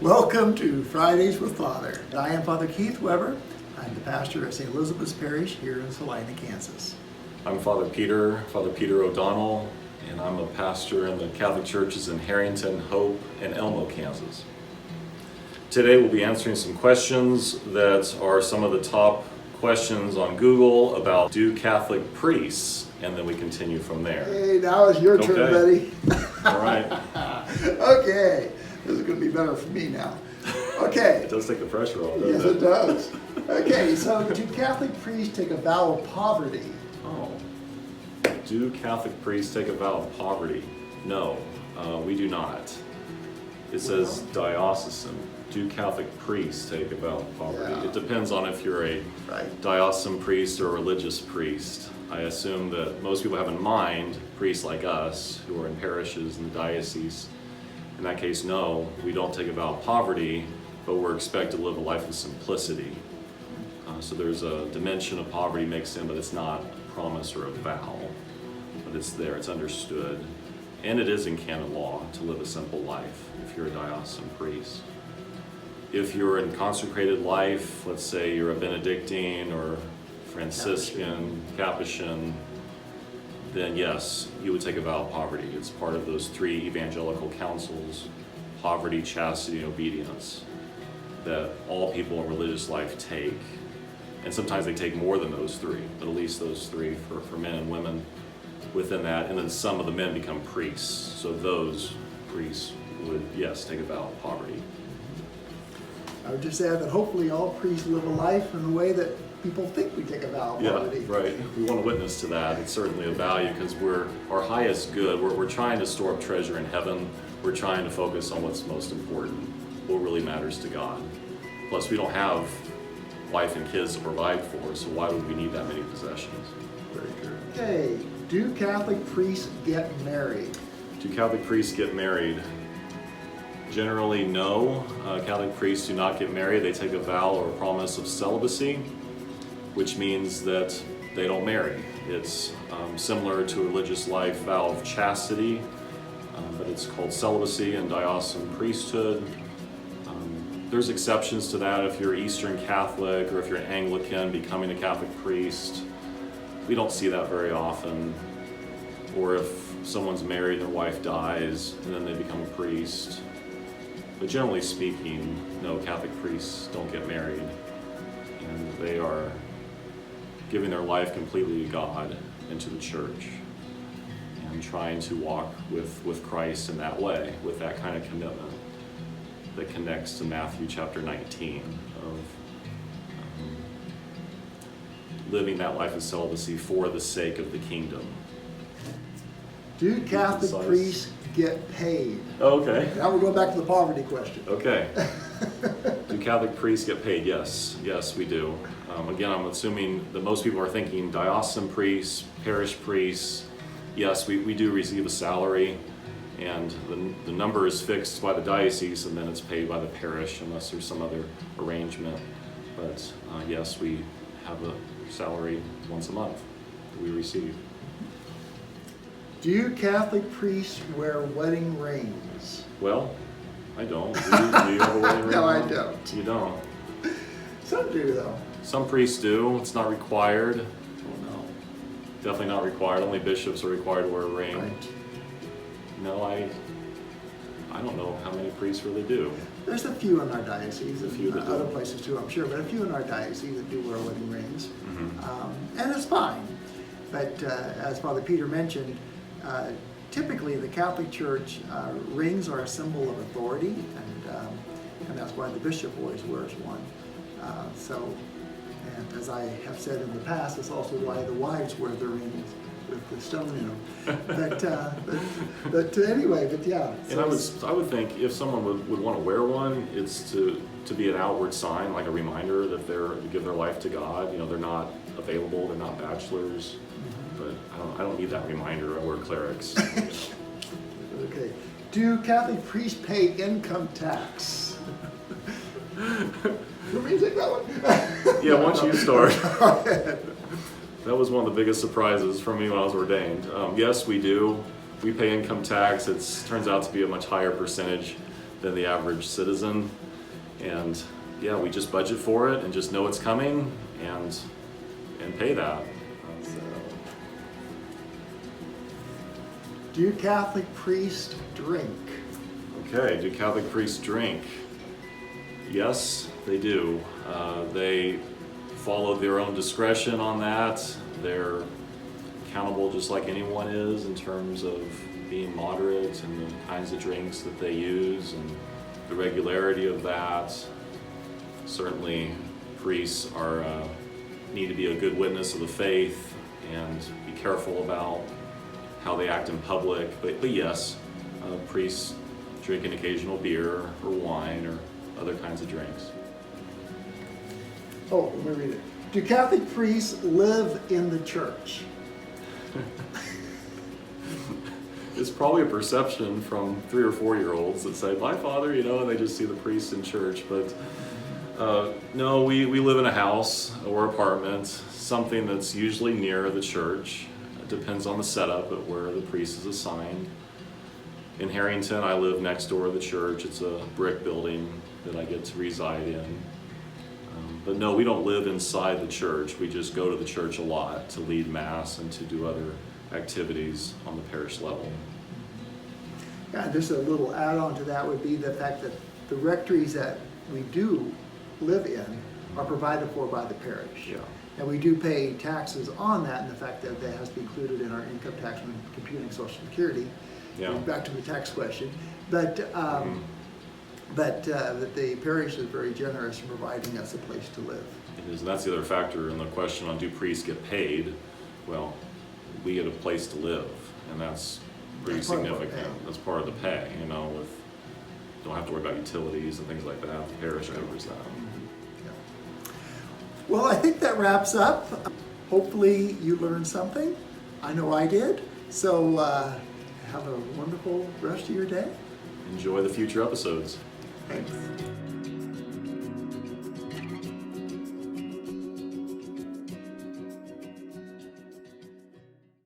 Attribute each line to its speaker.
Speaker 1: Welcome to Fridays with Father. I am Father Keith Weber. I'm the pastor at St. Elizabeth's Parish here in Salina, Kansas.
Speaker 2: I'm Father Peter O'Donnell, and I'm a pastor in the Catholic churches in Harrington, Hope, and Elmo, Kansas. Today we'll be answering some questions that are some of the top questions on Google about do Catholic priests, and then we continue from there.
Speaker 1: Hey, now it's your turn, buddy.
Speaker 2: All right.
Speaker 1: Okay, this is going to be better for me now. Okay.
Speaker 2: It does take the pressure off, doesn't
Speaker 1: Yes, it does. Okay, so do Catholic priests take a vow of poverty?
Speaker 2: Oh. Do Catholic priests take a vow of poverty? No, we do not. It says diocesan. Do Catholic priests take a vow of poverty?
Speaker 1: Yeah.
Speaker 2: It depends on if you're a diocesan priest or a religious priest. I assume that most people have in mind priests like us who are in parishes in the diocese. In that case, no, we don't take a vow of poverty, but we're expected to live a life of simplicity. So there's a dimension of poverty mixed in, but it's not a promise or a vow. But it's there, it's understood. And it is in canon law to live a simple life if you're a diocesan priest. If you're in consecrated life, let's say you're a Benedictine or Franciscan, Capuchin, then yes, you would take a vow of poverty. It's part of those three evangelical counsels: poverty, chastity, and obedience, that all people in religious life take. And sometimes they take more than those three, but at least those three for men and women within that. And then some of the men become priests. So those priests would, yes, take a vow of poverty.
Speaker 1: I would just add that hopefully all priests live a life in a way that people think we take a vow of poverty.
Speaker 2: Yeah, right. We want to witness to that. It's certainly a value because we're our highest good. We're trying to store up treasure in heaven. We're trying to focus on what's most important, what really matters to God. Plus, we don't have wife and kids to provide for, so why would we need that many possessions?
Speaker 1: Very true. Okay, do Catholic priests get married?
Speaker 2: Do Catholic priests get married? Generally, no. Catholic priests do not get married. They take a vow or a promise of celibacy, which means that they don't marry. It's similar to a religious life vow of chastity, but it's called celibacy in diocesan priesthood. There's exceptions to that if you're Eastern Catholic or if you're Anglican becoming a Catholic priest. We don't see that very often. Or if someone's married and their wife dies and then they become a priest. But generally speaking, no, Catholic priests don't get married. And they are giving their life completely to God and to the church and trying to walk with Christ in that way, with that kind of commitment that connects to Matthew chapter 19 of living that life of celibacy for the sake of the kingdom.
Speaker 1: Do Catholic priests get paid?
Speaker 2: Okay.
Speaker 1: Now we're going back to the poverty question.
Speaker 2: Okay. Do Catholic priests get paid? Yes. Yes, we do. Again, I'm assuming that most people are thinking diocesan priests, parish priests. Yes, we do receive a salary, and the number is fixed by the diocese, and then it's paid by the parish unless there's some other arrangement. But yes, we have a salary once a month that we receive.
Speaker 1: Do Catholic priests wear wedding rings?
Speaker 2: Well, I don't. Do you have a wedding ring?
Speaker 1: No, I don't.
Speaker 2: You don't.
Speaker 1: Some do, though.
Speaker 2: Some priests do. It's not required.
Speaker 1: Oh, no.
Speaker 2: Definitely not required. Only bishops are required to wear a ring.
Speaker 1: Right.
Speaker 2: No, I don't know how many priests really do.
Speaker 1: There's a few in our diocese,
Speaker 2: A few that do.
Speaker 1: other places too, I'm sure, but a few in our diocese that do wear wedding rings.
Speaker 2: Mm-hmm.
Speaker 1: And it's fine. But as Father Peter mentioned, typically in the Catholic Church, rings are a symbol of authority, and that's why the bishop always wears one. And as I have said in the past, it's also why the wives wear their rings with the stone in them. But anyway, but yeah.
Speaker 2: And I would think if someone would want to wear one, it's to be an outward sign, like a reminder that they're to give their life to God. You know, they're not available, they're not bachelors. But I don't need that reminder. I wear clerics.
Speaker 1: Okay. Do Catholic priests pay income tax? You want me to take that one?
Speaker 2: Yeah, once you start. That was one of the biggest surprises for me when I was ordained. Yes, we do. We pay income tax. It turns out to be a much higher percentage than the average citizen. And yeah, we just budget for it and just know it's coming and pay that. So,
Speaker 1: Do Catholic priests drink?
Speaker 2: okay, do Catholic priests drink? Yes, they do. They follow their own discretion on that. They're accountable just like anyone is in terms of being moderate in the kinds of drinks that they use and the regularity of that. Certainly, priests need to be a good witness of the faith and be careful about how they act in public. But yes, priests drink an occasional beer or wine or other kinds of drinks.
Speaker 1: Oh, let me read it. Do Catholic priests live in the church?
Speaker 2: It's probably a perception from 3 or 4-year-olds that say, "Bye, Father," and they just see the priest in church. But no, we live in a house or apartment, something that's usually near the church. It depends on the setup at where the priest is assigned. In Harrington, I live next door to the church. It's a brick building that I get to reside in. But no, we don't live inside the church. We just go to the church a lot to lead Mass and to do other activities on the parish level.
Speaker 1: Yeah, just a little add-on to that would be the fact that the rectories that we do live in are provided for by the parish.
Speaker 2: Yeah.
Speaker 1: And we do pay taxes on that, and the fact that that has to be included in our income tax when computing Social Security.
Speaker 2: Yeah.
Speaker 1: Back to the tax question. But that the parish is very generous in providing us a place to live.
Speaker 2: It is, and that's the other factor in the question on do priests get paid? Well, we get a place to live, and that's pretty
Speaker 1: That's part of our
Speaker 2: significant.
Speaker 1: pay.
Speaker 2: That's part of the pay, don't have to worry about utilities and things like that. The parish covers that.
Speaker 1: Yeah. Well, I think that wraps up. Hopefully you learned something. I know I did. So have a wonderful rest of your day.
Speaker 2: Enjoy the future episodes.
Speaker 1: Thanks.